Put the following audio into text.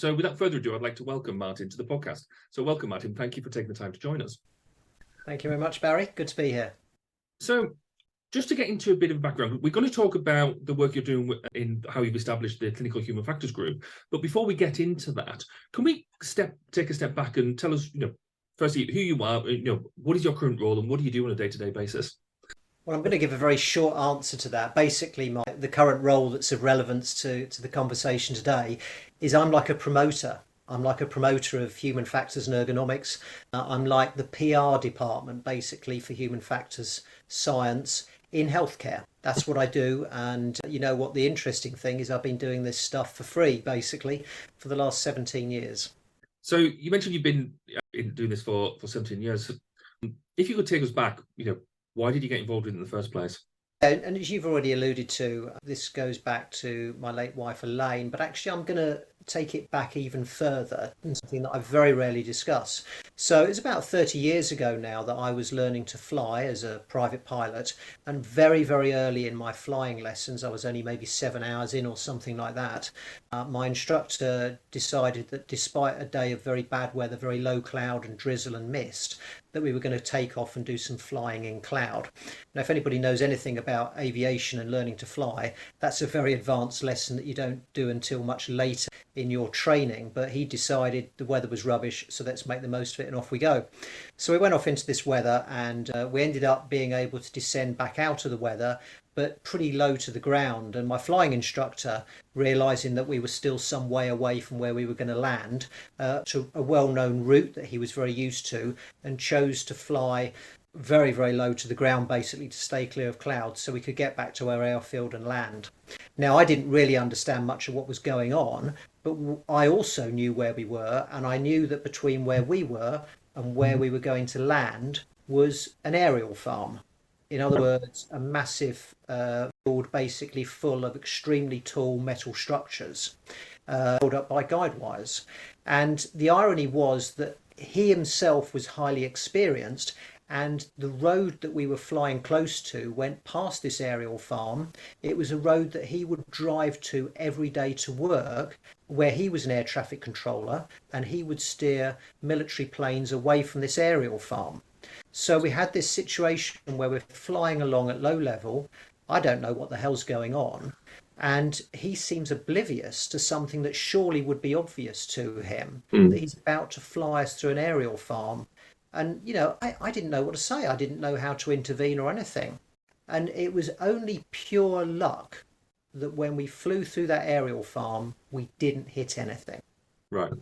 So without further ado, I'd like to welcome Martin to the podcast. So welcome, Martin. Thank you for taking the time to join us. Thank you very much, Barry. Good to be here. So just to get into a bit of background, we're going to talk about the work you're doing in how you've established the Clinical Human Factors Group. But before we get into that, can we take a step back and tell us, firstly, who you are, what is your current role and what do you do on a day-to-day basis? Well, I'm going to give a very short answer to that. Basically, the current role that's of relevance to the conversation today is I'm like a promoter. I'm like a promoter of human factors and ergonomics. I'm like the PR department, basically, for human factors science in healthcare. That's what I do. And you know what the interesting thing is, I've been doing this stuff for free, basically, for the last 17 years. So you mentioned you've been doing this for 17 years. If you could take us back, why did you get involved in it in the first place? And as you've already alluded to, this goes back to my late wife Elaine, but actually I'm going to take it back even further, something that I very rarely discuss. So it's about 30 years ago now that I was learning to fly as a private pilot, and very, very early in my flying lessons, I was only maybe 7 hours in or something like that, my instructor decided that despite a day of very bad weather, very low cloud and drizzle and mist, that we were going to take off and do some flying in cloud. Now, if anybody knows anything about aviation and learning to fly, that's a very advanced lesson that you don't do until much later in your training. But he decided the weather was rubbish, so let's make the most of it, and off we go. So we went off into this weather, and we ended up being able to descend back out of the weather, but pretty low to the ground. And my flying instructor, realizing that we were still some way away from where we were going to land, to a well-known route that he was very used to, and chose to fly very, very low to the ground, basically to stay clear of clouds so we could get back to our airfield and land. Now, I didn't really understand much of what was going on, but I also knew where we were, and I knew that between where we were and where we were going to land was an aerial farm. In other words, a massive field basically full of extremely tall metal structures held up by guide wires. And the irony was that he himself was highly experienced, and the road that we were flying close to went past this aerial farm. It was a road that he would drive to every day to work, where he was an air traffic controller, and he would steer military planes away from this aerial farm. So we had this situation where we're flying along at low level. I don't know what the hell's going on. And he seems oblivious to something that surely would be obvious to him, that he's about to fly us through an aerial farm. And, I didn't know what to say. I didn't know how to intervene or anything. And it was only pure luck that when we flew through that aerial farm, we didn't hit anything. Right.